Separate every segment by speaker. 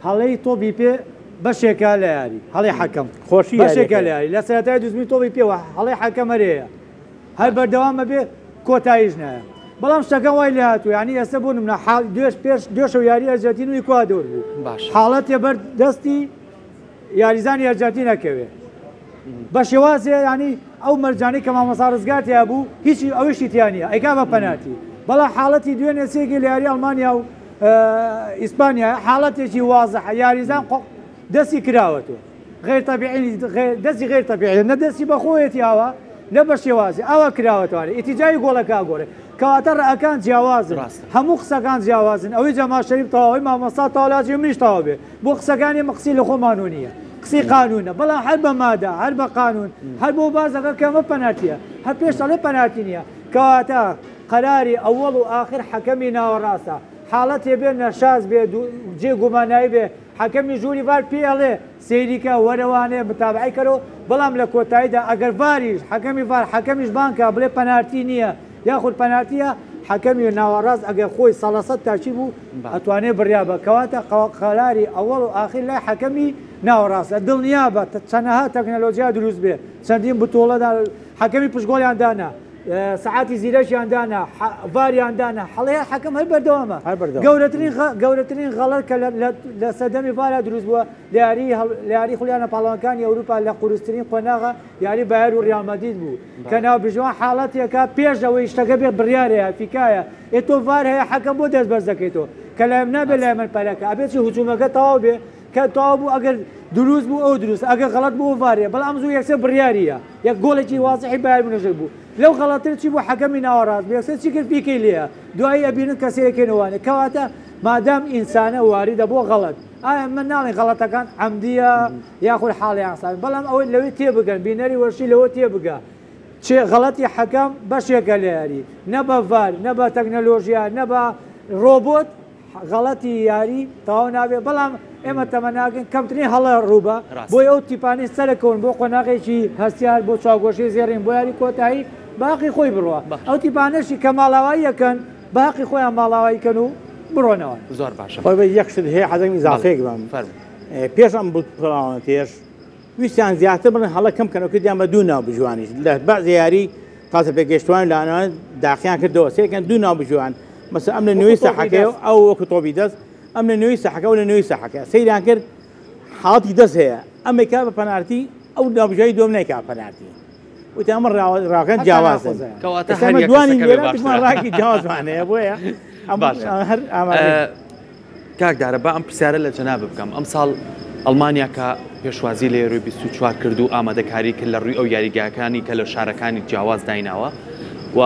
Speaker 1: هەڵەی تۆبی پێ بەشێکە لە یاری هەڵی حەکەم
Speaker 2: خۆشی
Speaker 1: بەشێکە لە یاری لە سەرەتای دوزمی تۆبی پێوە هەڵی حەکەمەرەیە هەر بەردەوامە بێ کۆتاییش نایە بەڵام شتەکە وای لە هاتووە ینی ئێستا بوو منە دوێش و یاری ئەرجەتین و ئیکوادۆر بوو حاڵەتێ بەر دەستی یاریزانی ئەرجەتین نەکەوێ بە شێوازێ ینی ئەو مەرجانی کە مامەسا ڕزگارتیا بوو هیچی ئەوشی تیانە ئەیکا بە پەناتی بەڵام حاڵەتی دوێنێ سێکی لە یاری ئەڵمانیا و ئیسپانیا حاڵەتێکی وازەح یاریزان دەستی کراوەتەوە غێر تەبیعی دەستی غێر تەبیعی نە دەستی بەخۆیەتی ئاوە نە بە شێوازی ئەوە کراوەتوانێ ئیتیجای گۆڵەکە گۆڕێ کەواتە ڕەکان جیاوازن هەموو قسەکان جیاوازن ئەوەی جەمال شەریف تەواوی مامۆستا تاولاجی منیش تەواو بێ بۆ قسەکانی مەقسی لە خۆمانوو نییە قسەی قانونە بەڵام هەر بە مادە هەر بە قانون هەر بۆ بازەکە کەمە پەناتیە هەر پێش دەڵێ پەناتی نییە کەواتە قەراری ئەوەڵ و ئاخر حەکەمی ناوەڕاستە حاڵەتێ بێ نەشاز بێ جێ گومانایی بێ حەکەمی ژووری ڤار پێڵێ سەیریکە وەرەوانێ متابعی کەرەوە بەڵام لە کۆتاییدا ئەگەر ڤاریش حەکەمی ڤار حەکەمیش بانکە بڵێ پەنارتی نییە یاخود پەنارتیە حەکەمی ناوەڕاست ئەگەر خۆی سەڵەسەد تاچی بوو ئەتوانێت بڕیا بە کەواتە قەراری ئەوەڵ و ئاخر لای حەکەمی ناوەڕاستە دڵنیا بە چەندەها تەکنەلۆژیا دروست بێ چەندین بتۆڵەدا حەکەمی پشتگۆڵیان دانا سعاتی زیرەشیان دانا ڤاریان دانا هەڵەیە حەکەم هەر بەردەوامە گەورەترین غەڵەت کە لە سەردەمی ڤارا دروست بووە لە یاری خولیانە پاڵەوانەکانی ئەوروپا لە قورستترین قۆناغا یاری بایر و ڕیال مەدرید بوو کە ناوبژوان حاڵەتێکە پێش ئەوەی شتەکە بێ بڕیارەیە فیکایە ئێتۆ ڤار هەیە حەکەم بۆ دەست بەرز دەکەیتەوە کە لایم نابێت لای من پەرەکە ئەبێتی هجوومەکە تەواو بێ کە تەواو بوو ئەگەر دروست بوو ئەو دروست ئەگەر غەڵەت بوو ڤارێ بەڵام زوو یەکسەر بڕیاریە یەک گۆڵێکی وازحی بایر منەژر بوو لەو غەڵەتتر چی بوو حەکەمی ناوەڕاست بێکسەر چی کرد پیکەی لێە دوایی ئەبینن کەسەیەکێنەوانێ کەواتە مادام ئینسانە واریدە بۆ غەڵەت ئایا من ناڵێ غەڵەتەکان عەمدیە یاخود حاڵی ئاسان بەڵام ئەوەی لەوەی تێبگەن بینەری وەرشی لەوە تێبگە چێ غەڵەتی حەکەم بەشێکە لە یاری نە بە ڤار نە بە تەکنەلۆژیا نە بە ڕۆبۆت غەڵەتی یاری تەواو نابێت بەڵام ئێمە تەمەناکەن کەمترین هەڵە ڕووبە بۆی ئەو تیپانی سەرەکەون بۆ قۆناغێکی هەستیار بۆ چاوگۆشی زێڕین بۆ یاری کۆتایی باقی خۆی بڕوە ئەو تیپانەشی کە ماڵاواییەکەن باقی خۆیان ماڵاواییکەن و بڕۆنەوە
Speaker 2: زۆر باشە
Speaker 3: یەکشت هەیە حەزەمی زافەیەک بم پێش ئەم بڵاوانە تێش ویستیان زیاتر بن هەڵە کەم کەنەوە کردیان بە دوو ناو بژوانیش لە بەعزی یاری تازە پێگەشتوان لەوانەوە داخیان کردەوە سێکەن دوو ناو بژوان مەسە ئەم لە نوێی سەحەکەی ئەو وەکو تۆبی دەست ئەم لە نوێی سەحەکە و لە نوێی سەحەکە سەیران کرد حاڵەتی دەست هەیە ئەمێکا بە پەنارتی ئەو ناوبژایی دۆم نایکا پەنارتی وتی ئەمە ڕاکەن جیاوازن دوانی لێرەمان ڕاکی جیاوازوانەیە بۆیە هەر
Speaker 4: کاکدارە بە ئەم پرسیارە لە جەناب بکەم ئەم ساڵ ئەڵمانیا کە پێشوازی لە ڕووی 24 کرد و ئامادەکاری کرد لە ڕووی ئەو یاریگاکانی کە لە شارەکانی جیاواز دایناوە و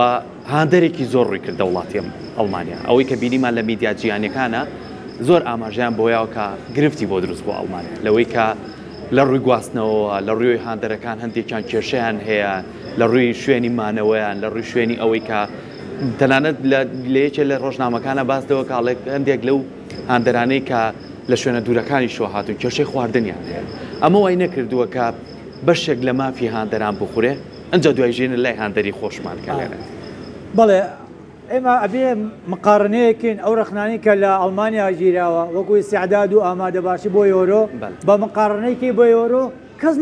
Speaker 4: هاندێرێکی زۆر ڕووی کردە وڵاتی ئەڵمانیا ئەوەی کە بینیمان لە میدیا جیهانیەکانە زۆر ئاماژیان بۆیەوە کە گرفتی بۆ دروست بۆ ئەڵمانیا لەوەی کە لە ڕووی گواستنەوە لە ڕووی هاندەرەکان هەندێکیان کێشەیان هەیە لە ڕووی شوێنی مانەوەیان لە ڕووی شوێنی ئەوەی کە تەنانەت لە یەکێ لە ڕۆژنامەکانە باس دەوە کاڵێک هەندێک لەو هاندەرانەی کە لە شوێنە دوورەکانی شۆ هاتون کێشەی خواردنیان هەیە ئەمە وای نەکردووە کە بەشێک لە مافی هاندەران بخورێ ئەنجا دوای ژێنە لای هاندەری خۆشمان کە لێرە
Speaker 1: بەڵێ ئێمە ئەبێ مقارنەیەکین ئەو ڕخنانی کە لە ئەڵمانیا گیراوە وەکو استعداد و ئامادە باشی بۆ یۆرۆ بە مقارنەیەکی بۆ یۆرۆ کەس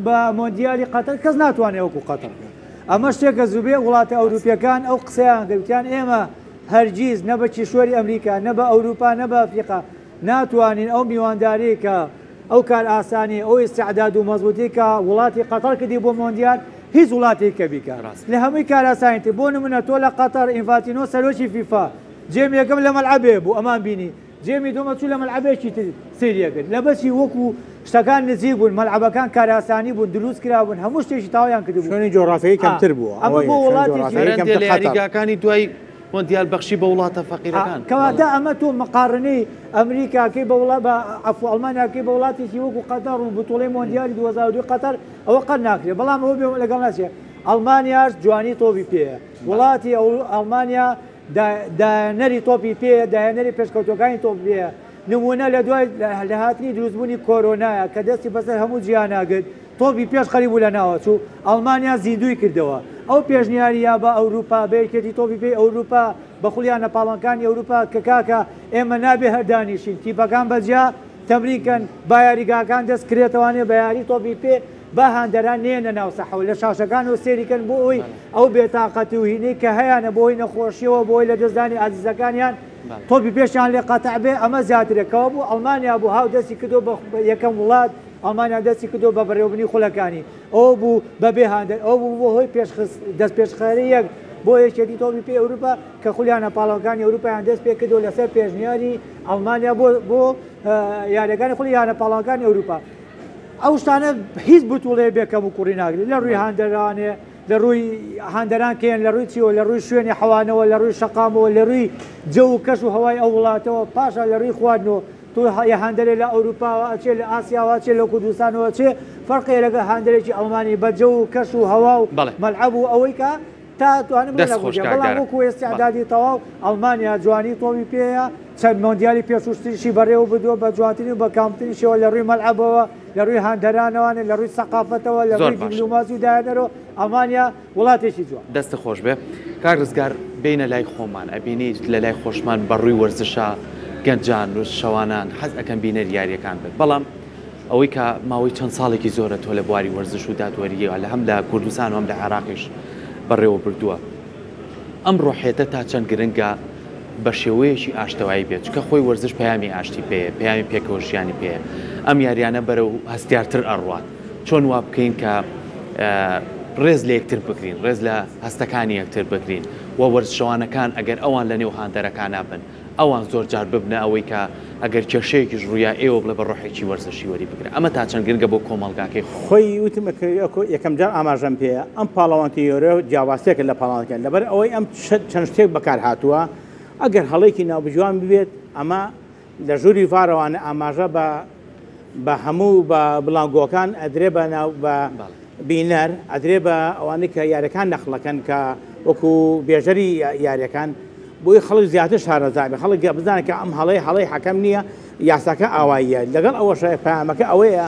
Speaker 1: بە مۆندیالی قەتەر کەس ناتوانێت وەکو قەتەر ئەمە شتێکە زوبێ وڵاتە ئەوروپیەکان ئەو قسەیان کەوتیان ئێمە هەرگیز نە بە کیشوەری ئەمریکا نە بە ئەوروپا نە بە ئەفریقا ناتوانین ئەو میوانداری کە ئەو کار ئاسانی ئەو استعداد و مەزبوطی کە وڵاتی قەتەر کردی بۆ مۆندیال هیچ وڵاتی کە بیکە لە هەمووی کاراسانیتی بۆ نمونە تۆ لە قەتەر ئینفاتینۆ سەرۆکی فیفا جێم یەکەم لە مەلعەبێ بوو ئەمان بینی جێمی دووەمە چوو لە مەلعەبێکی سریە کرد لە بەچی وەکو شتەکان نزیک بوون مەلعەبەکان کاراسانی بوون دروست کرابوون هەموو شتێکی تاوایان کردبوو
Speaker 3: شوێنی جۆغرافیایی کەمتر بووە
Speaker 1: ئەمە بۆ وڵاتی
Speaker 4: یاریگاکانی دوای مۆندیال بەخشی بە وڵاتە فەقیرەکان
Speaker 1: کەواتە ئەمە تۆ مقارنەی ئەمریکاکەی بە وڵات بە ئەفو ئەڵمانیاکەی بە وڵاتێکی وەکو قەتەر و بتوڵەی مۆندیالی 2002 قەتەر ئەوە قەت ناکرێت بەڵام ئەوە بێ لەگەڵ ناچێت ئەڵمانیاش جوانی تۆپی پێەیە وڵاتی ئەڵمانیا داهێنەری تۆپی پێ داهێنەری پێشکەوتەکانی تۆپ پێەیە نمونە لە دوای لە هاتنی دروستبوونی کۆرۆنایە کە دەستی بەسەر هەموو جیهاناگرت تۆپی پێش خەریب بوو لە ناوە چوو ئەڵمانیا زیندوی کردەوە ئەو پێشنیاریە بە ئەوروپا بەیەکێتی تۆپی پێی ئەوروپا بە خولیان نەپاڵەکانی ئەوروپا کە کاکە ئێمە نابێ هەردانیشین تیپەکان بەجیا تەمریکەن با یاریگاکان دەستکرێتەوانێ بە یاری تۆپی پێ با هاندەران نێنە ناو سەحەوە لە شاشەکان و سێریکەن بۆ ئەوی ئەو بێتاقەتی و هینەی کە هەیەە بۆی نەخۆشیەوە بۆی لە دەستدانی عزیزەکانیان تۆپی پێشیان لێ قەتع بێ ئەمە زیاترەکەەوە بوو ئەڵمانیا بوو هاو دەستی کردو بە یەکەم وڵات ئەڵمانیا دەستی کردو بە بەڕێوەبنی خولەکانی ئەو بوو بەبێ هاندەر ئەو بوو بۆ هۆی دەست پێشخەری یەک بۆ یەکێتی تۆپی پێ ئەوروپا کە خولیانە پاڵەکانی ئەوروپایان دەست پێ کردو لەسەر پێشنیاری ئەڵمانیا بۆ یاریەکانی خولیانە پاڵەکانی ئەوروپا ئەو شتانە هیچ بتوڵێ بێکەم و کوڕی ناگرێت لە ڕووی هاندەرانێ لە ڕووی هاندەران کێن لە ڕووی چیەوە لە ڕووی شوێنی حەوانەوە لە ڕووی شەقامەوە لە ڕووی جە و کەش و هەوای ئەو وڵاتەوە پاشا لە ڕووی خواردنەوە تو هاندەرێ لە ئەوروپاوە ئەچێ لە ئاسیاوە چێ لە کوردستانەوە چێ فەرقێ لەگە هاندەرێکی ئەڵمانی بە جە و کەش و هەوا و مەلعەب و ئەوەی کە تا توانم بەڵام وەکو ئێستیعدادی تەواو ئەڵمانیا جوانی تۆمی پێەیە چەند مۆندیالی پێشوشتریشی بەڕێوە بدووە بە جوانترین و بە کامترینشەوە لە ڕووی مەلعەبەوە لە ڕووی هاندەرانەوانە لە ڕووی سەقافەتەوە لە ڕووی دیپلۆماسی و داهێنەرەوە ئەڵمانیا وڵاتێکی جوان
Speaker 4: دەستە خۆش بێ کاک ڕزگار بینە لای خۆمان ئەبینیت لە لای خۆشمان بەڕووی وەرزشە گەنجان و شەوانان حەز ئەەکەم بینە یاریەکان بێت بەڵام ئەوەی کە ماوەی چەند ساڵێکی زۆرە تۆ لە بواری وەرزش و دادوەریەوە لە هەم لە کوردستان و هەم لە عێراقیش بەڕێوە بردووە ئەم ڕۆحێتە تا چەند گرنگە بە شێوەیەکی ئاشتەوایی بێت چکە خۆی وەرزش پەیامی ئاشتی پێەیە پەیامی پێکەوەژیانی پێەیە ئەم یاریانە بەرەو هەستیارتر ئەڕوات چۆن وا بکەین کە ڕێز لە یەکتر بکرین ڕێز لە هەستەکانی یەکتر بکرین و وەرزشەوانەکان ئەگەر ئەوان لە نێو هاندەرەکانە بن ئەوان زۆر جار ببنە ئەوەی کە ئەگەر کێشەیەکیش ڕوویا ئێوە بڵێ بە ڕۆحێکی وەرزشی وەری بگرێت ئەمە تا چەند گرنگە بۆ کۆمەڵگاکەی
Speaker 3: خۆی وتمە یەکەم جار ئاماژەم پێەیە ئەم پاڵەوانتی یۆرە جیاوازیەکە لە پاڵانەکەن لەبەر ئەوەی ئەم چەند شتێک بەکار هاتووە ئەگەر هەڵەیەکی ناوبژوان ببێت ئەمە لە ژووری ڤارەوانە ئاماژە بە هەموو بە بڵانگۆکان ئەدرێ بە ناو بە بینەر ئەدرێ بە ئەوانەی کە یاریەکان نەخڵەکەن کە وەکو بێژەری یاریەکان بۆی خەڵک زیاتر شارەزابێ خەڵک بزانێت کە ئەم هەڵەی حەکەم نییە یاساکە ئاواییە لەگەڵ ئەوەش پامەکە ئەوەیە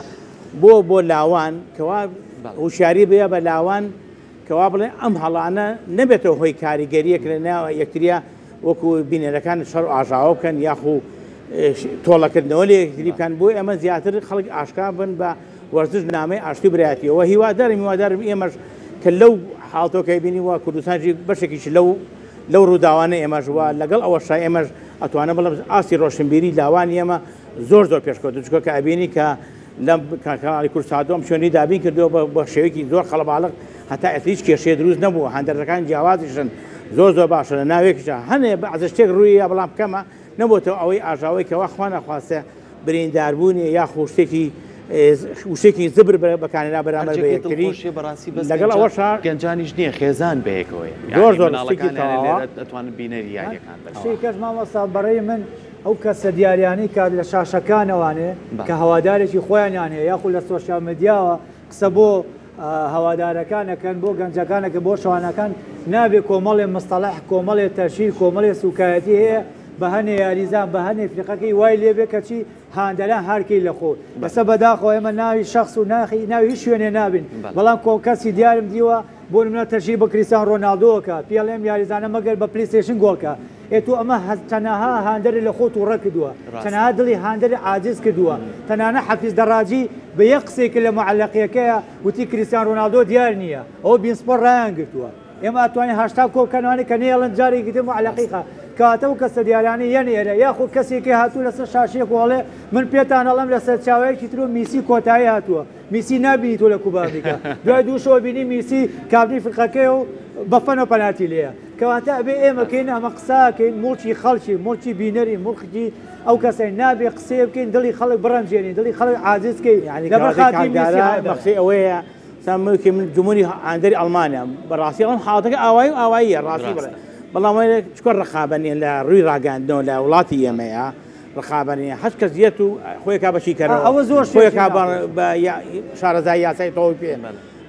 Speaker 3: بۆ لاوان کەوا وشاری بێ بە لاوان کەوا بڵێ ئەم هەڵانە نەبێتەوە هۆی کاریگەریەک لە ناوە یەکتریە وەکو بینەرەکان شەڕ ئاژاوە بکەن یاخو تۆڵەکردنەوە لە یەکتری بکەن بۆی ئەمە زیاتر خەڵک ئاشکا بن بە وەرزش نامەی ئاشتی برایەتیەوە هیوادارم ئێمەش کە لەو حاڵتۆکەی بینی وە کوردستانجی بەشێکیش لەو ڕووداوانە ئێمەش وە لەگەڵ ئەوەشای ئێمەش ئەتوانە بڵم ئاسی ڕۆشنبیری لاوان ئێمە زۆر پێشکەوت چکە کە ئەبینی کە لەم کانالی کورسادۆم شوێنی دابین کردەوە بە شێوەیەکی زۆر خەڵەباڵق هەتا هیچ کێشەیە دروست نەبوو هەندەرەکان جیاوازیشن زۆر باشە لە ناوێکیشە هەنێ بەعزە شتێک ڕووی بەڵام بکەمە نەبووتەوە ئەوەی ئاژاوی کەوا خوا نەخواستە برینداربوونی یاخو شتێکی زبر بەکانێنا بەرامبەر بە یەکتری لەگەڵ ئەوەشە
Speaker 4: گەنجانیش نییە خێزان بەیەکەوەی
Speaker 3: زۆر
Speaker 4: ئەتوانن بینەری یاریەکان
Speaker 1: کەس مامۆستا بەڕێی من ئەو کەسە دیاریانی کات لە شاشەکانەوانێ کە هەوادارێکی خۆیانیان هەیە یاخود لە سۆشیال مدیاوە قسە بۆ هەوادارەکانەکەن بۆ گەنجەکانەکە بۆ شەوانەکان نابێ کۆمەڵێ مستەڵح کۆمەڵێ تەشیر کۆمەڵێ سوکایەتی هەیە بە هەنێ یاریزان بە هەنێ فریقەکەی وای لێبێ کەچی هاندەران هەرکەی لە خۆ بەسە بەداخۆ ئێمە ناوی شخص و ناوی هیچ شوێنێ نابین بەڵام کۆکەسی دیارم دیوە بۆ نمونە تەشیر بە کریستیانو ڕۆناڵدۆکە پێڵێم یاریزانە مەگەر بە پلیستیشن گۆڵکە ئێتو ئەمە تەنەها هاندەری لە خۆت و ڕە کردووە تەنەها دڵی هاندەری عاجز کردووە تەنانە حەفیز دەڕاجی بە یەک قسێک لە معەلەقیەکەیە وتی کریستیانو ڕۆناڵدۆ دیار نییە ئەوە بینسپۆر ڕایان گرتووە ئێمە ئەتوانین هاشتا کۆکەنوانی کە نێڵن جارێکی تر معەلەقیخە کاتە و کەسە دیارانی یەنێرە یاخود کەسێکی هاتوو لەسەر شاشەیەک وڵێ من پێتان ئەڵەم لەسەر چاوەیەکی تر و میسی کۆتایی هاتووە میسی نبینی تۆ لە کوبامیکە دوای دووشەوە بینی میسی کابنی فرقەکەی و بەفەنەوە پەناتی لێیە کەواتە ئەبێ ئێمەکەین ئەمە قساکەین مڵکی خەڵکی مڵکی بینەری مڵکی ئەو کەسەی نابێ قسێ بکەین دڵی خەڵک بڕەنجێنین دڵی خەڵک عاجزکەی
Speaker 3: بەخشی ئەوەیە سامکی من جمهوری هاندەری ئەڵمانیا بەڕاستی ئەم حاڵەتەکە ئاواییە ڕاستی بڵێ بەڵام چکۆ ڕخابەنیە لە ڕووی ڕاگەاندنەوە لە وڵاتی ئێمەیە ڕخابەنیە هەچ کەس زیەت و خۆیکا بەشی کەرەوە
Speaker 1: ئەوە زۆر
Speaker 3: خۆیکا بە شارەزای یاسای تۆی پێ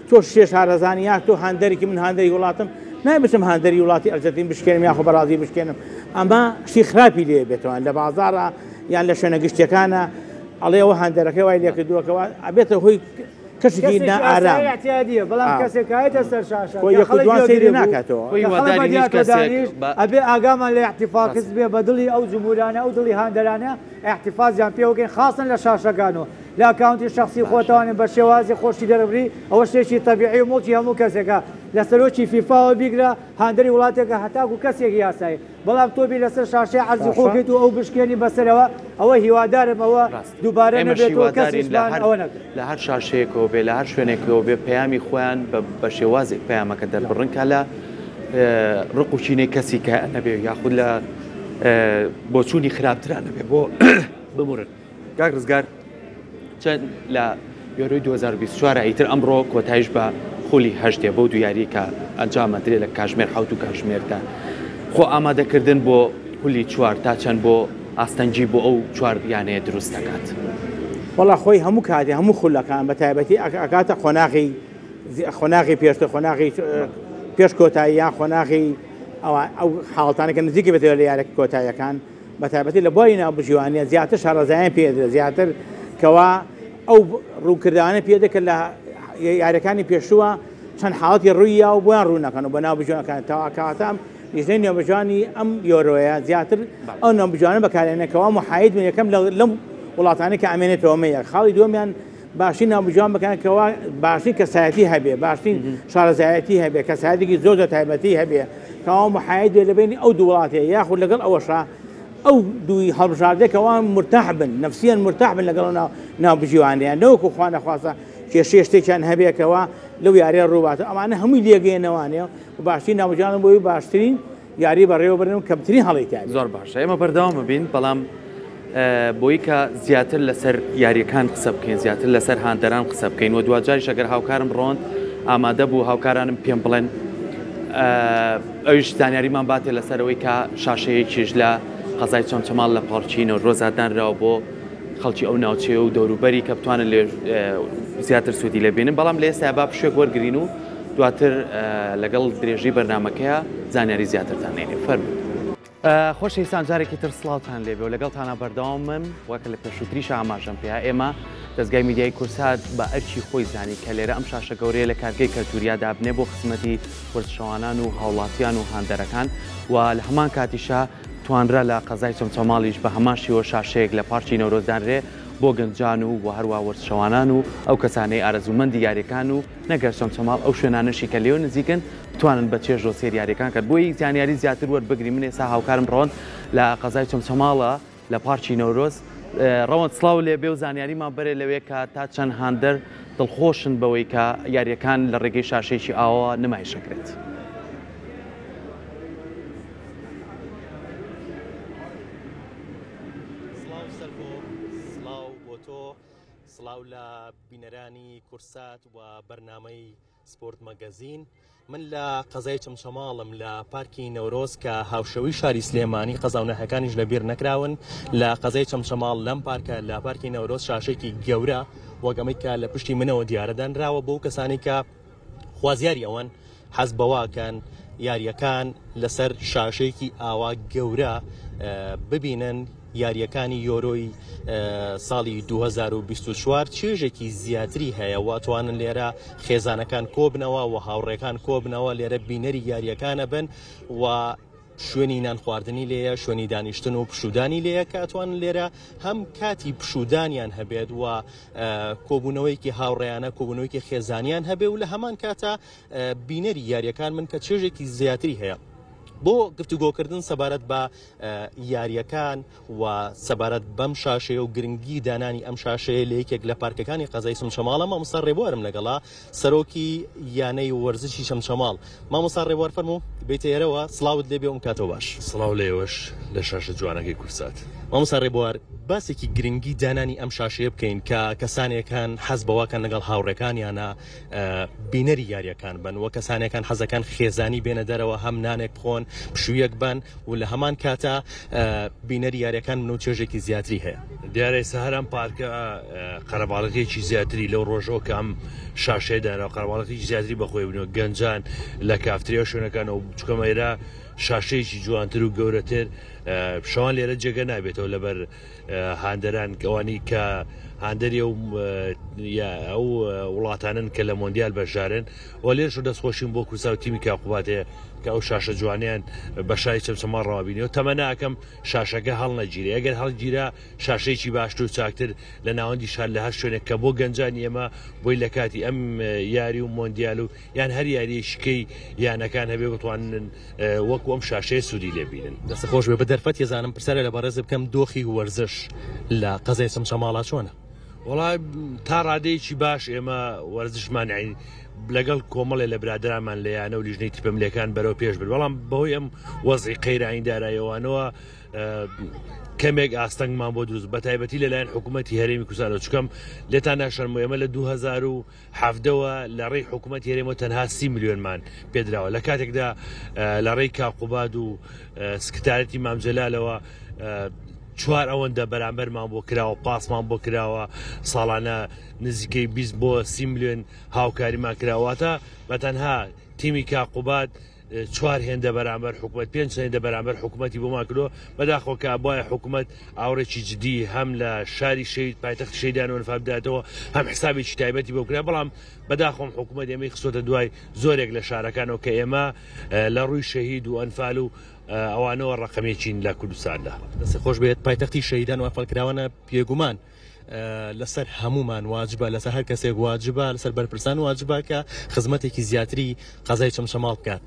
Speaker 3: تۆ شێ شارەزانی یا تۆ هاندەرێکی من هاندەری وڵاتم نایبچم هاندەری وڵاتی ئەرجەتین بشکێنم یاخۆ بەڕازی بشکێنم ئەمە شتی خراپی لێ بێتەوە لە بازاڕە یان لە شوێنە گشتەکانە ئەڵێ ئەوە هاندەرەکە وای لێ کردووەکەوە ئەبێتە هۆی کەسێکی نائارام
Speaker 1: اعتیادیە بەڵام کەسێک هایەتە سەر شاشە
Speaker 3: یەکدوان سەیری ناکاتەوە
Speaker 1: ئەبێ ئاگامان لە احتیفال کەس بێ بە دڵی ئەو جمهورانە ئەو دڵی هاندەرانە احتیفازیان پێوەکەین خاصن لە شاشەکانەوە لا ئەکاونتی شخصی خۆتەوانێت بە شێوازی خۆشی دەربری ئەوە شتێکی تەبیعی و مڵکی هەموو کەسێکە لە سەرۆکی فیفاوە بیگرە هاندەری وڵاتێکە هەتاکو کەسێکی یاسایی بەڵام تۆبی لەسەر شاشەی عەرزی خۆکەیت و ئەو بشکێنی بەسەرەوە ئەوە هیوادارم ئەوە دووبارە نەبێتەوە کەسیشمان ئەوە نەکە
Speaker 4: لە هەر شاشەیەکەوە بێ لە هەر شوێنێکەوە بێ پەیامی خۆیان بە شێوازێک پەیامەکە دەربڕنکە لە ڕق و چینەی کەسی کە نەبێ یاخود لە بۆچوونی خراپتران نەبێ بۆ بمورن کاک ڕزگار چەند لە یۆرۆی 2024 ئیتر ئەمڕۆ کۆتایش بە خولی هەشتێ بۆ دو یاری کە ئەنجامەدرێت لە کاژمێر حوت و کاژمێردا خۆ ئامادەکردن بۆ خولی چوار تا چەند بۆ ئاستەنجی بۆ ئەو چوار یانەیە دروست دەکات
Speaker 3: وەڵا خۆی هەموو کاتی هەموو خولەکان بە تایبەتی ئەکاتە خۆناغی پێشتە خۆناغی پێش کۆتایی یان خۆناغی ئەو حاڵتانەکە نزیکی بێتەوە لە یارێک کۆتاییەکان بە تایبەتی لە بۆی ناوبژیوانیە زیاتر شارەزایان پێدرێت زیاتر کەوا ئەو ڕووکردانە پێدەکە لە یاریەکانی پێشووە چەند حاڵەتی ڕوویە و بۆیان ڕوونەکەن و بە ناوبژیوانەکان تاواکاتام لیژنەی نێوبژوانی ئەم یۆرۆیە زیاتر ئەو ناوبژوانە بەکارێنێکەوە محاید من یەکەم لەم وڵاتانی کە ئەمێنێتەوە مەیە خاڵی دووەمیان باشی ناوبژوان بکەنەوە باشی کەسایەتی هەبێ باشی شارەزایەتی هەبێ کەسایەتێکی زۆر تایبەتی هەبێ کەوا محاید لە بینی ئەو دوو وڵاتەیە یاخود لەگەڵ ئەوەشا ئەو دوی هەڵبژاردێکەوە مرتاح بن نفسیان مرتاح بن لەگەڵ ناوبژیوانیان نەوەکو خوا نەخواسە کێشەیە شتێکیان هەبێکەوە لەو یاریە ڕووباتە ئەمانە هەمووی لێگەێنەوانێ و باشی ناوبژیان بۆی باشترین یاری بەڕێوە بردن و کەمترین هەڵیتیان
Speaker 4: زۆر باشە ئێمە بەردەوام ببین بەڵام بۆی کە زیاتر لەسەر یاریەکان قسە بکەین زیاتر لەسەر هاندەران قسە بکەین و دوجاریش ئەگەر هاوکارم ڕۆند ئامادە بوو هاوکارانم پێم بڵێن ئەویش زانیاریمان باتێ لەسەرەوەی کە شاشەیەکیش لە قەزای چۆمچەماڵ لە پاڵچینە و ڕۆزادانراوە بۆ خەڵکی ئەو ناوچێ و دەوروبەری کە بتوانن لێ زیاتر سوودی لێبێنن بەڵام لە ئێستا با پشوێک وەرگرین و دواتر لەگەڵ درێژی بەرنمەکەیە زانیاری زیاترتان نێنێ فەرموو خۆشەویستان جارێکی تر سڵاوتان لێبێ و لەگەڵتانە بەردەوامم وەکە لە پێشووتریش ئاماژەم پێیا ئێمە دەستگای میدیای کورسات بە ئەرکی خۆی زانی کە لێرە ئەم شاشە گەورەیە لە کارگەی کەلتوریادا بنێ بۆ خزمەتی وەرزشەوانان و هاوڵاتیان و هاندەرەکان و لە هەمان کاتیشە توانرا لە قەزای چۆمچەماڵیش بە هەمان شێوە شاشەیەک لە پارکی نەورۆزدانرێ بۆ گەنجان و هەروە وەرزشەوانان و ئەو کەسانەی ئارەزومەندی یاریەکان و نەگەر چۆمچەماڵ ئەو شوێنانەشی کە لێو نزیکن توانن بە چێژ و سێر یاریەکان کرد بۆی زانیاری زیاتر وەربگری من ئێستا هاوکارم ڕۆن لە قەزای چۆمچەماڵە لە پارکی نەورۆز ڕەوەند سڵاو لێبێ و زانیاریمان بەرێ لەوێ کە تا چەند هاندەر دڵخۆشن بەوەی کە یاریەکان لە ڕێگەی شاشەیەکی ئاوە نمایشەکرێت.
Speaker 2: سڵاو لە بینەرانی کورسات و بەرنامەی سپۆرت مەگەزین من لە قەزای چەمچەماڵم لە پارکی نەورۆز کە هاوشەوی شاری سلێمانی قەزاونەهەکانیش لەبیر نەکراون لە قەزای چەمچەماڵ لەم پارکە لە پارکی نەورۆز شاشێکی گەورە وەگەمەی کە لە پشتی منەوە دیارەدانراوە بۆ کەسانی کە خوازیاری ئەوەن حەز بەواکەن یاریەکان لەسەر شاشێکی ئاوا گەورە ببینن یاریەکانی یۆرۆی ساڵی 2024 چێژێکی زیاتری هەیە واتوانن لێرە خێزانەکان کۆبنەوە و هاوڕێکان کۆبنەوە لێرە بینەری یاریەکانە بن و شوێنی نان خواردنی لێیە شوێنی دانیشتن و پشودانی لێیە کاتوانن لێرە هەم کاتی پشودانیان هەبێت و کۆبوونەوەیکی هاوڕێیانە کۆبوونەوەیکی خێزانیان هەبێ و لە هەمان کاتە بینەری یاریەکان من کە چێژێکی زیاتری هەیە بۆ گفتوگۆکردن سەبارەت بە یاریەکان و سەبارەت بەم شاشەیە و گرنگی دانانی ئەم شاشەیە لە یەکێک لە پارکەکانی قەزای چەمچەماڵە مامۆستا ڕێبوارم لەگەڵا سەرۆکی یانەی وەرزشی چەمچەماڵ مامۆستا ڕێبوار فەرموو بێتە ئێرەوە سڵاوت لێبێ ئەم کاتەوە باش
Speaker 5: سڵاو لێوەش لە شاشە جوانەکەی کورسات
Speaker 2: مامۆستا ڕێبوار باسێکی گرنگی دانانی ئەم شاشەیە بکەین کە کەسانێکان حەز بەواکەن لەگەڵ هاوڕێکانیانە بینەری یاریەکان بن و کەسانێکان حەزەکان خێزانی بێنە دەرەوە هەم نانێک بخۆن پشوویەک بن و لە هەمان کاتە بینەری یاریەکان من و چێژێکی زیاتری هەیە
Speaker 5: دیارە سەهرم پارکە قەرەباڵەکەیکی زیاتری لەو ڕۆژەوە کە ئەم شاشەیەدانەوە قەرەباڵەکەی زیاتری بەخۆی بنەوە گەنجان لە کافتریا شوێنەکانەوە چکەمەیرا شاشەیەکی جوانتر و گەورەتر شەوان لێرە جێگە نابێتەوە لەبەر هاندەران ئەوانی کە هاندەری ئەو وڵاتانن کە لە مۆندیال بەشدارن و لێرش دەستخۆشین بۆ کورسا و تیمی کاقوباتەیە کە ئەو شاشە جوانیان بەشای چەمچەما ڕاوبینەوە تەمەناکەم شاشەکە هەڵ نەگیرێ ئەگەر هەڵگیرا شاشەیەکی باشتر و چاکتر لە ناوەندی شار لە هەر شوێنێک کە بۆ گەنجانی ئێمە بۆی لە کاتی ئەم یاری و مۆندیال و یان هەر یاریشکەی یانەکان هەبێ بتوانن وەکو ئەم شاشەیە سوودی لێبینن.
Speaker 2: دەست خۆش بێ بە دەرفەت ێزانم پرسیارە لە بەڕێز بکەم دۆخی وەرزش لە قەزای چەمچەماڵا چۆنە؟
Speaker 5: وڵای تا ڕادەیەکی باش ئێمە وەرزشمان لەگەڵ کۆمەڵێ لە برادرانمان لەیانە و لیژنەی تیپەملەکان بەرەو پێش بن بەڵام بەهۆی ئەم وەزعی قەیرعین دارایەوانەوە کەمێک ئاستەنگمان بۆ دروست بە تایبەتی لەلایەن حکوومەتی هەرێمی کوردستان چکەم لێتان ناشەرمە ئێمە لە 2017ەوە لە ڕێی حکوومەتی هەرێمەوە تەنها 30 میلیۆنمان پێدراوە لە کاتێکدا لە ڕێی کاقوباد و سکرتارەتی مامجەلالەوە 4 ئەوەندە بەرامبەرمان بۆ کراوە پاسمان بۆ کراوە ساڵانە نزیکەی 20 بۆ 30 میلیۆن هاوکاریمان کراواتە بە تەنها تیمی کاقوباد 4 هێندە بەرامبەر حکوومەت 5 هێندە بەرامبەر حکوومەتی بۆمان کردۆ بەداخۆکە بواە حکوومەت ئاوڕێکی جدی هەم لە شاری شەید پایتەخت شەیدان و نفا بداتەوە هەم حسابێکی تایبەتی بۆ کرا بەڵام بەداخۆم حکوومەت ئێمەی خستۆتە دوای زۆرێک لە شارەکانەوە کە ئێمە لە ڕووی شەهید و ئەنفال و ئەوانەوە ڕقەمێکین لە کوردستاندا.
Speaker 2: دەست خۆش بێت پایتەختی شەیدان و ئەنفالکراوانە پێگومان لەسەر هەمومان واجبە لەسەر هەر کەسێک واجبە لەسەر بەرپرسان واجبە کە خزمەتێکی زیاتری قەزای چەمچەماڵ بکات.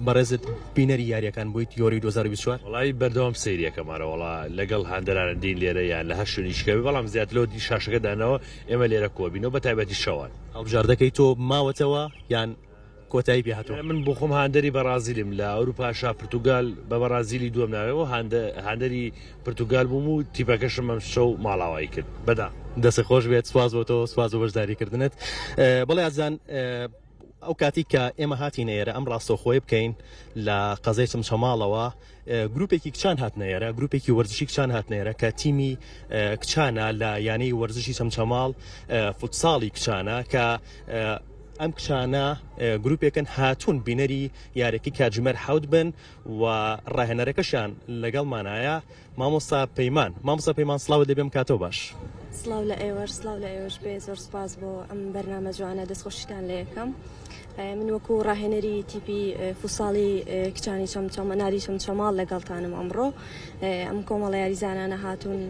Speaker 2: بەڕێزت بینەری یاریەکان بوویت یۆری 2024
Speaker 5: وڵی بەردەوام سەیریەکەمارەوەڵا لەگەڵ هاندەرانە دین لێرە یان لە هەر شوێنیشکەوی بەڵام زیاترەوە دی شاشەکەدانەوە ئێمە لێرە کۆبینەوە بە تایبەتی شەوان
Speaker 2: هەڵبژاردەکەی تۆ ماوەتەوە یان کۆتایی پێهاتوە؟
Speaker 5: من بۆ خۆم هاندەری بەرازیلم لە ئەوروپاشا پرتوگال بە بەرازیلی دووەم ناوێەوە هاندەری پرتوگال بووم و تیپەکەشم ئەم شەو ماڵاوایی کرد بەدا.
Speaker 2: دەست خۆش بێت سواز بۆ تۆ سواز و بەشداریکردنت. بەڵێ ئازان ئەو کاتی کە ئێمە هاتینە ئێرە ئەم ڕاستەوخۆی بکەین لە قەزای چەمچەماڵەوە گروپێکی کچان هاتنەیەرە گروپێکی وەرزشی کچان هاتنێرە کە تیمی کچانە لە یانەی وەرزشی چەمچەماڵ فوتساڵی کچانە کە ئەم کچانە گروپێکن هاتوون بینەری یارێکی کاتژمێر حەوت بن و ڕاهێنەرەکەشیان لەگەڵمانایە مامۆستا پەیمان سڵاو دەبێم کاتۆ باش.
Speaker 6: سڵاو لە ئێوەش سڵاو لە ئێوەش بێ زۆر سپاس بۆ ئەم بەرنامە جوانە دەستخۆشیتان لە یەکەم. من وەکو ڕاهێنەری تیپی فوتساڵی کچانی ناری چەمچەماڵ لەگەڵتانم ئەمڕۆ ئەم کۆمەڵە یاریزانانە هاتوون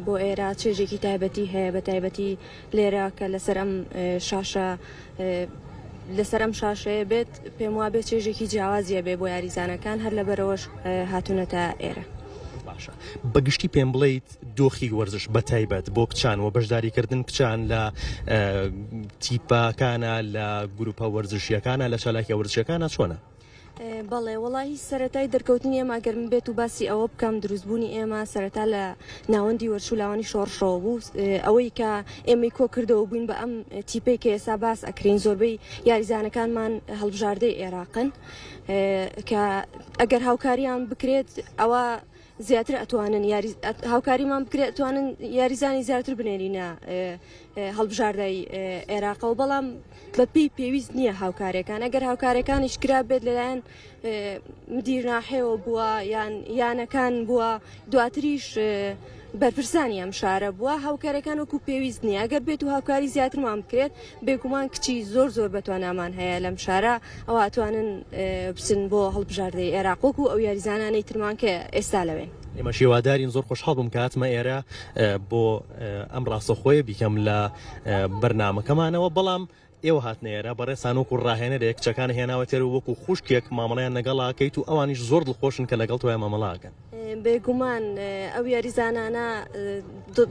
Speaker 6: بۆ ئێرە چێژێکی تایبەتی هەیە بە تایبەتی لێرە کە لەسەر ئەم شاشە لەسەر ئەم شاشەیە بێت پێم وا بێت چێژێکی جیاوازیە بێ بۆ یاریزانەکان هەر لەبەرەوەش هاتوونەتە ئێرە.
Speaker 2: بەگشتی پێم بڵیت دۆخی وەرزش بە تایبەت بۆ کچان و بەشداریکردن کچان لە تیپەکانە لە گروپە وەرزشیەکانە لە شالاکی وەرزشیەکانە چۆنە؟
Speaker 6: بەڵێ وڵی سەرەتای دەرکەوتنی ئێمە گەر من بێت و باسی ئەوە بکەم دروستبوونی ئێمە سەرەتا لە ناوەندی وەرشولاوانی شۆڕشەوە بوو ئەوەی کە ئێمەی کۆ کردەوە بووین بە ئەم تیپێک کە ئێستا باس ئەکرین زۆربەی یاریزانەکانمان هەڵبژاردەی عێراقن کە ئەگەر هاوکاریان بکرێت ئەوە زیاتر ئەتوانن هاوکاریمان بکرێت ئەتوانن یاریزانی زیاتر بنێرینە هەڵبژاردەی عێراقەوە بەڵام بەپی پێویست نییە هاوکارەکان ئەگەر هاوکارەکانیش کرا بێت لەلایەن مدیرناحێەوە بووە یانەکان بووە دواتریش بەرپرسانی ئەم شارە بووە هاوکارەکان وەکو پێویست نییە ئەگەر بێت و هاوکاری زیاترمان بکرێت بێگومان کچی زۆر بەتوانامان هەیە لەم شارە ئەوە ئەتوانن بچن بۆ هەڵبژاردەی عێراق وەکو ئەو یاریزانانەی ترمان کە ئێستا لەوێن.
Speaker 2: ئێمە شێوادارین زۆر خۆشحاڵ بووم کە هاتمە ئێرە بۆ ئەم ڕاستەخۆیە بیکەم لە بەرنامەکەمانەوە بەڵام ئێوە هاتنێرە بەڕێسان وەکو ڕاهێنەرێک کچەکان هێناوە تێر و وەکو خوشکێک مامەڵیان لەگەڵاکەیت و ئەوانیش زۆر دڵخۆشن کە لەگەڵ تۆیان مامەڵاکەن.
Speaker 6: بێگومان ئەو یاریزانانە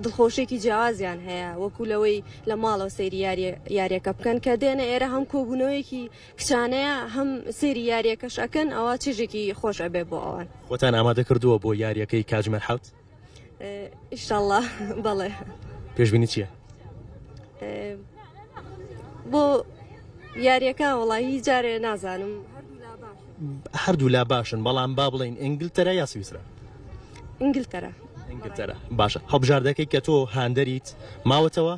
Speaker 6: دڵخۆشێکی جیاوازیان هەیە وەکو لەوەی لە ماڵەوە سەیری یاریەکە بکەن کە دێنە ئێرە هەم کۆبوونەوەیەکی کچانەیە هەم سەیری یاریەکەش ئەکەن ئەوە چێژێکی خۆش ئەبێ بۆ ئەوان.
Speaker 2: خۆتان ئامادە کردووە بۆ یاریەکەی کاتژمێر حەوت؟
Speaker 6: ئینشاڵڵا بەڵێ.
Speaker 2: پێشبینی چییە؟
Speaker 6: بۆ یاریەکە وڵی جارێ نازانم
Speaker 2: هەردوو لا باشن بەڵام با بڵین ئینگلتەرا یا سویسرا؟
Speaker 6: ئینگلتەرا.
Speaker 2: باشە هەڵبژاردەکەی کە تۆ هاندەریت ماوەتەوە؟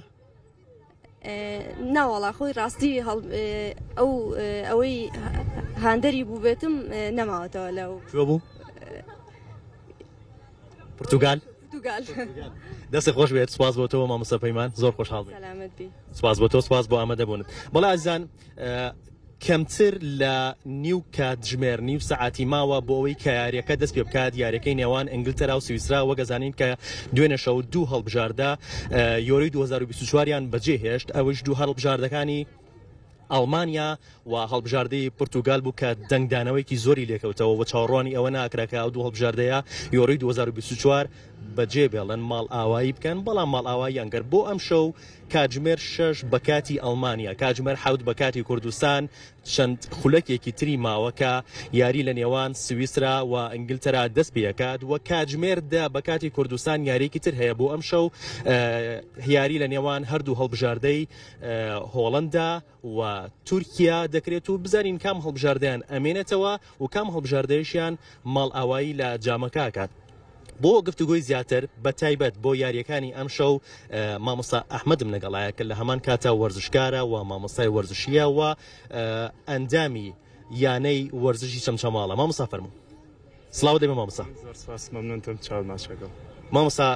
Speaker 6: ناوەڵا خۆی ڕاستی ئەوەی هاندەری بوو بێتم نەماوەتەوە لەو
Speaker 2: بوو پرتوگال
Speaker 6: پرتوگال
Speaker 2: دەستی خۆش بێت سپاس بۆ تۆ مامۆستا پەیمان زۆر خۆشحاڵ بێت
Speaker 6: سلامت بی
Speaker 2: سپاس بۆ تۆ سپاس بۆ ئامادەبوونت بەڵێ ئازیزان کەمتر لە نیو کاتژمێر نیو سەعاتی ماوە بۆ ئەوەی کە یاریەکە دەست پێ بکات یاریەکەی نێوان ئینگلتەرا و سویسرا وە گەزانین کە دوێنێ شەو دوو هەڵبژاردە یۆرەی 2024یان بەجێ هێشت ئەوەش دوو هەڵبژاردەکانی ئەڵمانیا و هەڵبژاردەی پرتوگال بوو کە دەنگدانەوەیکی زۆری لێکەوتەوە بە چاوەڕوانی ئەوە ناکراکە ئەو دوو هەڵبژاردەیە یۆرەی 2024 بەجێ بێڵن ماڵ ئاوایی بکەن بەڵام ماڵ ئاواییان گەر بۆ ئەم شەو کاتژمێر 6 بە کاتی ئەڵمانیا کاتژمێر 7 بە کاتی کوردستان چەند خولەکێکی تری ماوە کە یاری لە نێوان سویسرا و ئینگلتەرا دەست پێکات و کاتژمێر 10 بە کاتی کوردستان یاریکی تر هەیە بۆ ئەم شەو یاری لە نێوان هەردوو هەڵبژاردەی هۆڵندا و تورکیا دەکرێت و بزانین کام هەڵبژاردەیان ئەمێنێتەوە و کام هەڵبژاردەیەشیان ماڵ ئاوایی لە جامەکە کات بۆ گفتوگۆی زیاتر بە تایبەت بۆ یاریەکانی ئەم شەو مامۆستا ئەحمەدم لەگەڵایە کە لە هەمان کاتە وەرزشکارە و مامۆستای وەرزشیە و ئەندامی یانەی وەرزشی چەمچەماڵە مامۆستا فەرموو سڵاو دەبێ مامۆستا مامۆستا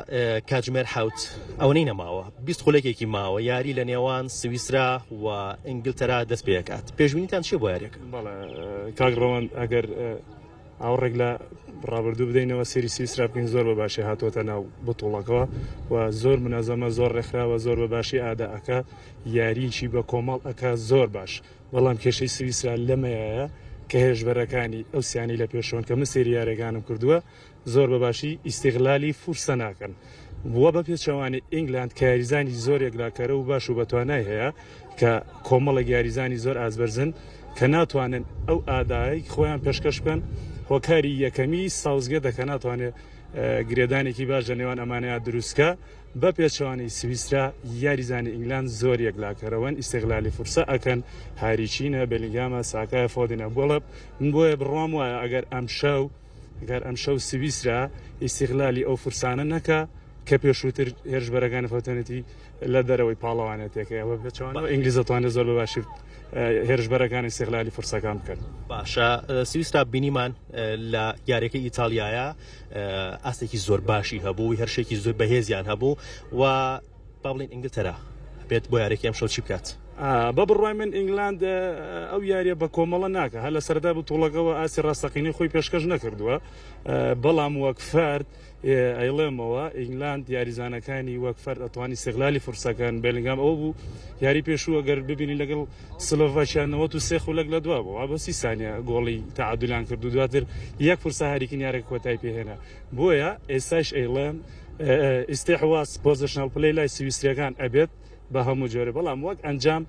Speaker 2: کاتژمێر 7 ئەوەی نەماوە 20 خولێکێکی ماوە یاری لە نێوان سویسرا و ئینگلتەرا دەست پێکات پێشبینیتان چی بۆ یاریەکە
Speaker 7: کاگڕەوەن ئەگەر ئاوڕێک لە ڕابردوو بدەینەوە سێری سویسرا بکەین زۆر بە باشی هاتوۆتە ناو بتوڵەکەوە و زۆر منەزەمە زۆر ڕێکخراوە زۆر بە باشی ئادا ئەکا یاریی بە کۆمەڵ ئەکا زۆر باش بەڵام کێشەی سویسرا لەمەیە کە هێژبەرەکانی ئەو سیانی لە پێشەوەن کە من سێری یاریەکانم کردووە زۆر بە باشی ئیستیغلالی فورسە ناکەن بووە بە پێچەوانی ئینگلاند کە یاریزانی زۆر یەکلاکەرە و باش و بەتوانای هەیە کە کۆمەڵە یاریزانی زۆر ئازبەرزن کە ناتوانن ئەو ئادایی خۆیان پێشکەش بکەن هۆکاری یەکەمی ساوزگە دەکە ناتوانێت گرێدانێکی باش لە نێوان ئەمانەیە دروستکە بە پێچەوانی سویسرا یاریزانی ئینگلاند زۆر یەکلاکەرەوەن ئیستیغلالی فورسە ئەکەن هاریچینە بەلیگامە ساکایە فۆدینە بۆڵە من بۆیە بڕوام وایە ئەگەر ئەم شەو سویسرا ئیستیغلالی ئەو فورسانە نەکە کە پێشووتر هێرشبەرەکانی فۆتەنەتی لە دەرەوەی پاڵەوانێتێکەوە ئەوە پێچەوانەوە ئینگلیز دەتوانێت زۆر بە باشی هێرشبەرەکانی استیغلالی فورسەکان بکەن
Speaker 2: باشە سویسرا بینیمان لە یاریەکەی ئیتالیایە ئاستێکی زۆر باشی هەبوو هەرشێکی زۆر بەهێزیان هەبوو و با بڵین ئینگلتەرا بێت بۆ یارێکی ئەم شەو چی بکات
Speaker 7: بە بڕوای من ئینگلاند ئەو یاریە بە کۆمەڵە ناکە هە لە سەردا بتوڵەکەەوە ئاسی ڕاستەقینی خۆی پێشکەش نەکردووە بەڵام وەک فرد ئەیڵێمەوە ئینگلاند یاریزانەکانی وەک فرد ئەتوانی استیغلالی فورسەکان بێلینگام ئەو بوو یاری پێشووە گەر ببینی لەگەڵ سلۆڤاکیانەوە و سێ خولەک لە دوا بوو بە 30 سانیە گۆڵی تعادلیان کرد و دواتر یەک فورسە هاریکن یارێک کۆتای پێهێنا بۆیە ئێستاش ئەیڵێم ئیستیحواز پۆزیشنال پلەی لای سویسریەکان ئەبێت بە هەموو جۆرە بەڵام وەک ئەنجام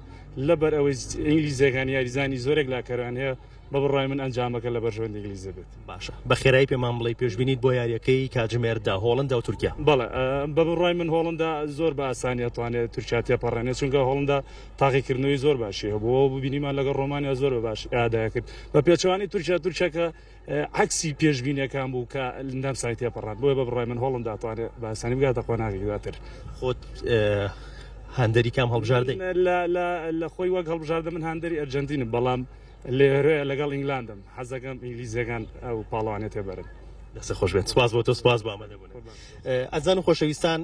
Speaker 7: لەبەر ئەوەی ئینگلیزیەکان یاریزانی زۆرێک لاکەران هەیە بە بڕای من ئەنجامەکە لە بەرژەوەندی ئینگلیزە بێت
Speaker 2: باشە بە خێرایی پێمان بڵێ پێشبینیت بۆ یاریەکەی کاتژمێردا هۆڵندا و تورکیا
Speaker 7: بەڵێ بە بڕای من هۆڵندا زۆر بە ئاسانی ئەتوانێت تورکیا تێپەڕێنێت چونکە هۆڵندا تاقیکردنەوەی زۆر باشی بۆ ببینیمان لەگەڵ ڕۆمانیا زۆر بە باش ئادای کرد بە پێچوانی تورکیاکە عکسی پێشبینیەکان بوو کە لەم سای تێپەڕات بۆیە بە بڕای من هۆڵندا ئەتوانێت بە ئاسانی بگاتە قۆناغی دواتر
Speaker 2: خۆت هەندەری کام هەڵبژاردەی
Speaker 7: لە خۆی وەک هەڵبژاردە من هەندەری ئەرجەنتینم بەڵام لێرەیە لەگەڵ ئینگلاندم حەزەکەم ئینگلیزیەکان ئەو پاڵەوانێت تێبەرن
Speaker 2: دەستە خۆش بێت سپاس بۆ تۆ سپاس بۆ ئامادەبوون ئەزان و خۆشەویستان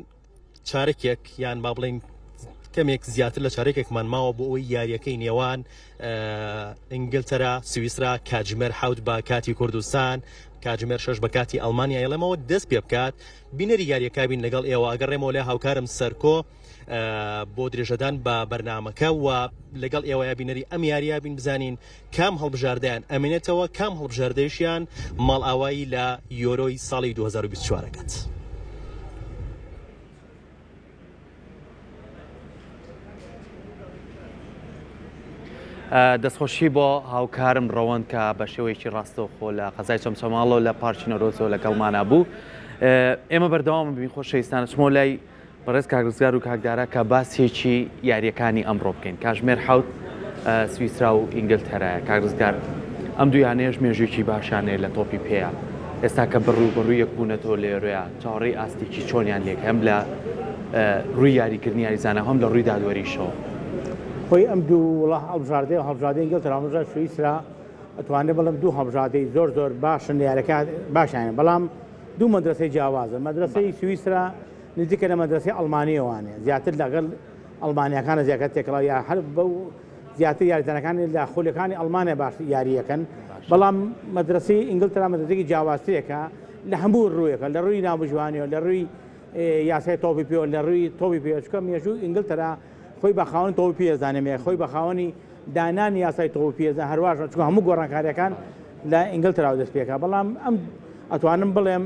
Speaker 2: چارەکێک یان با بڵێن کەمێک زیاتر لە چارێکێکمان ماوە بۆ ئەوەی یاریەکەی نێوان ئینگلتەرا سویسرا کاتژمێر 7 بە کاتی کوردستان کاتژمێر 6 بە کاتی ئەڵمانیا ئێڵێمەوە دەست پێ بکات بینەری یاریەکە بین لەگەڵ ئێوە ئەگەڕێمەوە لە هاوکارم سەرکۆ بۆ درێژەدان بە بەرنامەکە و لەگەڵ ئێوەیە بینەری ئەم یاریە بین بزانین کام هەڵبژاردەیان ئەمێنێتەوە کام هەڵبژاردەیەشیان ماڵ ئاوایی لە یۆرۆی ساڵی 2024کات.
Speaker 4: دەستخۆشی بۆ هاوکارم ڕەوەند کە بە شێوەیەکی ڕاستەوخۆ لە قەزای چەمچەماڵەوە لە پارکی نەورۆزەوە لەگەڵمانە بوو. ئێمە بەردەوام ببین خۆشەویستانە چمۆ لای بەڕێز کاکرزگار و کاکدارە کە باسێکی یاریەکانی ئەمڕۆ بکەین. کاتژمێر 7 سویسرا و ئینگلتەرایە. کاکرزگار ئەم دویانەیەش مێژوێکی باشانەیە لە تۆپی پێەیە. ئێستا کە بەڕوو یەکبوونەتەوە لێرەیە چاوەڕێی ئاستێکی چۆنیان لێک هەم لە ڕووی یاریکردنی یاریزانە هەم لە ڕووی دادوەریشەوە.
Speaker 3: خۆی ئەم دوو وڵا هەڵبژاردەی هەڵبژاردەی ئینگلتەرا هەڵبژاردەی سویسرا ئەتوانێت بەڵام دوو هەڵبژاردەی زۆر باشن یاریەکە باشیانە بەڵام دوو مەدرسەی جیاوازە مەدرسەی سویسرا نزیکە لە مەدرسەی ئەڵمانیەوانێ زیاتر لەگەڵ ئەڵمانیەکانە زیاتر تێکڵاو یا هەر بەو زیاتر یاریزانەکانی لە خولەکانی ئەڵمانیا باش یاریەکەن بەڵام مەدرسەی ئینگلترا مەدرسەیەکی جیاوازترێکە لە هەموو ڕوویەکە لە ڕووی ناوبژوانیەوە لە ڕووی یاسای تۆپی پێوە لە ڕووی تۆپی پێچکە مێژوو ئینگلترا خۆی بە خاوەن تۆپی پێزانێمێ خۆی بە خاوەنی دانانی یاسای تۆپی پێزان هەروەش چکە هەموو گۆڕانکاریەکان لە ئینگلترا دەست پێکە بەڵام ئەم ئەتوانم بڵێم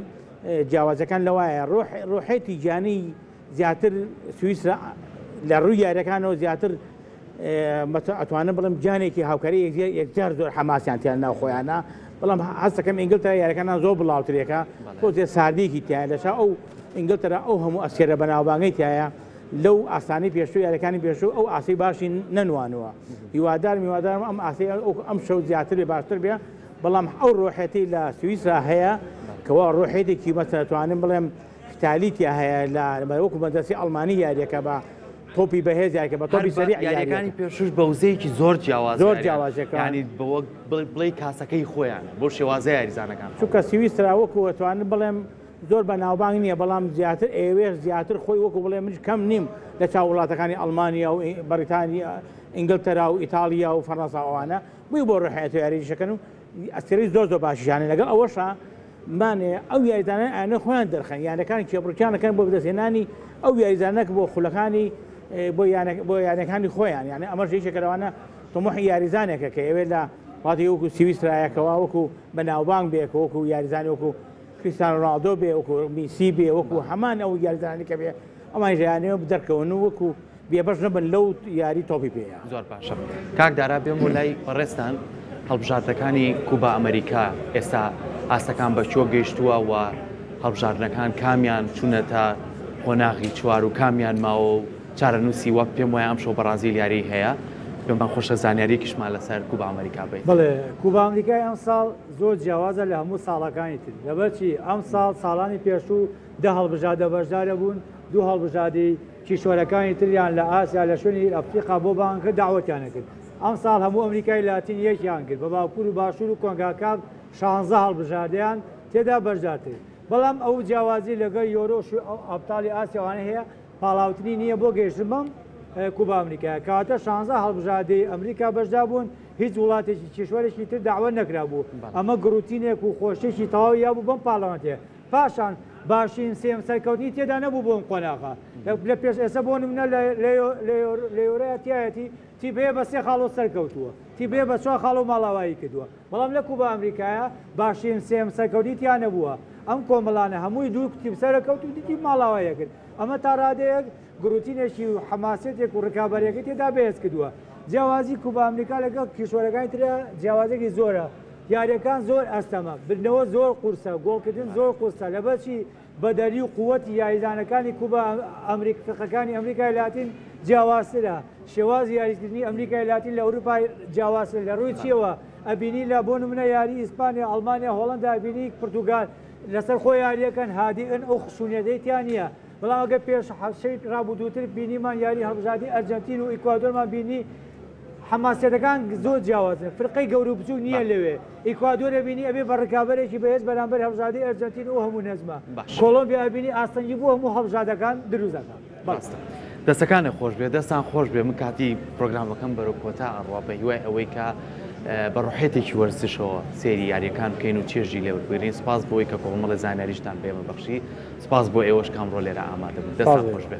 Speaker 3: جیاوازەکان لەوایە ڕۆحێتی گیانی زیاتر سویسرا لە ڕووی یاریەکانەوە زیاتر ئەتوانم بڵم جانێکی هاوکاری یەکجار زۆر حماسیانتیان ناو خۆیانە بەڵام هەستەکەم ئینگلترا یاریەکانان زۆر بڵاوترێکە خۆزێ ساردێکی تایە لەشا ئەو ئینگلترا ئەو هەموو ئەسکێرە بەناوبانگەی تایە لەو ئاسانی پێشوو یاریەکانی پێشوو ئەو ئاسی باشی نەنوانەوە هیوادارم ئەم ئاسی ئەم شەو زیاتر باشتر بێ بەڵام ئەو ڕۆحێتی لە سویسرا هەیە کەوا ڕۆحێتێکی مەسەتوانم بڵێم ختالیتی هەیە لە وەکو مەدرسەی ئەڵمانی یاریەکە بە تۆپی بەهێز یاریەکە بە تۆپی سەریع
Speaker 4: یاریەکانی پێشوش بە وزەیەکی زۆر جیاواز
Speaker 3: زۆر جیاوازەکە
Speaker 4: ینی بڵێ کاسەکەی خۆیان بۆ شێوازە یاریزانەکان
Speaker 3: چونکە سویسرا وەکو ئەتوانم بڵێم زۆر بە ناوبانگ نییە بەڵام زیاتر ئێوێش زیاتر خۆی وەکو بڵێ منش کەم نیم لە چاو وڵاتەکانی ئەڵمانیا و بەریتانیا ئینگلترا و ئیتالیا و فەڕەنسا ئەوانە بووی بۆ ڕێحەت و یاریشەکەن و ئەستێری زۆر باشیشانە لەگەڵ ئەوەشە مانێ ئەو یاریزانە ئەنە خۆیان دەرخەن یانەکانی کێبڕکیانەکەن بۆ بدەستێنانی ئەو یاریزانەك بۆ خولەکانی بۆ یانەکانی خۆیان یانە ئەمە ژێشەکەەوەانە تۆمۆحی یاریزانێکە کە ئێوێ لە وڵاتی وەکو سویسرایەکەوە وەکو بەناوبانگ بێک وەکو یاریزانی وەکو کریستیانۆ رۆناڵدۆ بێ وەکو میسی بێ وەکو هەمان ئەو یاریزانی کە بێ ئەمان ژیانەوە بدەرکەون و وەکو بێبەش نەبن لەو یاری تۆپی پێەیە
Speaker 4: زۆر باشە کاک دارا بێم و لای بەڕێستان هەڵبژاردنەکانی کوبا ئەمریکا ئێستا ئاستەکان بە چۆ گەیشتووە و هەڵبژاردنەکان کامیان چوونە تا قۆناغی چوار و کامیان ماوە و چارەنووسی وەک پێم وایە ئەم شەو بەرازیل یاری هەیە پێمان خۆشە زانیاریکیشمان لەسەر کوبا ئەمریکا بێت
Speaker 1: بڵێ کوبا ئەمریکای ئەم ساڵ زۆر جیاوازە لە هەموو ساڵەکانی تر لەبەرچی ئەم ساڵانی پێشوو ده هەڵبژاردە بەشدارە بوون دوو هەڵبژاردی کیشوەرەکانی تریان لە ئاسیا لە شوێنی ئەفریقا بۆ بانکە داوەتیانە کرد ئەم ساڵ هەموو ئەمریکای لاتین یەکیان کرد بە باکوور و باشوور و کۆنگاکاف 16 هەڵبژاردەیان تێدا بەشدارتر بەڵام ئەو جیاوازی لەگەڵ یۆرۆ ئەبتاڵی ئاسیاوانە هەیە پاڵاوتنی نییە بۆ گەیشتن بەم کوبا ئەمریکا کاتە 16 هەڵبژاردەی ئەمریکا بەشدا بوون هیچ وڵاتێکی کشوەرێکی تر داوە نەکرا بوو ئەمە گروتینێک و خۆشتێکی تەواو یا بوو بەم پاڵەوانتێ پاشان باشین سێم سەرکەوتنی تێدا نەبوو بۆم قۆناغا لە پێش ئێستا بۆ نمونە لە یۆرەتیایەتی تیبێ بە 3 خاڵۆ سەرکەوتووە تیبێ بە 4 خاڵۆ ماڵاوایی کردووە بەڵام لە کوبا ئەمریکایە باشین سێم سەرکەوتی تیان نەبووە ئەم کۆمەڵانە هەمووی دوو کتیب سەرکەوت و دیتی ماڵاوایە کرد ئەمە تا ڕادەیەک گروتینێکی و حماسێتێک و ڕکابەرەکە تێدا بەهێز کردووە جیاوازی کوبا ئەمریکا لەگەڵ کیشوەرەکانی ترە جیاوازێکی زۆرە یاریەکان زۆر ئەستەمە بردنەوە زۆر قورسە گۆڵکردن زۆر قورسە لەبەرچی بەدەری و قووەتی یاریزانەکانی کوبا فقەکانی ئەمریکای لاتین جیاوازترە شێوازی یاریکردنی ئەمریکای لاتین لە ئەوروپای جیاوازتر لە ڕووی چیەوە ئەبینی لە بۆ نمونە یاری ئیسپانیا ئەڵمانیا هۆڵەندا ئەبینی پرتوگال لەسەر خۆی یاریەکەن هادیئن ئەو خشونەتەیان نییە بەڵام ئەگە پێش حەوشەی ڕابردووتر بینیمان یاری هەڵبژاردی ئەرجەنتین و ئیکوادۆرمان بینی حماسەتەکان زۆر جیاوازن فرقەی گەور و بچوو نییە لەوێ ئیکوادۆرە بینی ئەبێ بە ڕکابەرێکی بەهێز بەرامبەر هەڵبژاردی ئەرجەنتین و هەموو نەزمە کۆلۆمبیا ئەبینی ئاستەنگی بۆ هەموو هەڵبژاردەکان دروستەکان
Speaker 4: بەڵاستە دەستەکانە خۆش بێ دەستان خۆش بێ من کاتی پرۆگرامەکەم بەرەو کۆتا ئەڕوا بە هیوای ئەوەی کە بە ڕۆحێتێکی وەرزشەوە سێری یاریەکان بکەین و چێژی لێوەربگرین سپاس بۆی کە کۆمەڵە زانیاریشتان پێمە بەخشی سپاس بۆ ئێوەش کامڕۆ لێرە ئامادە بوو دەستان خۆش بێ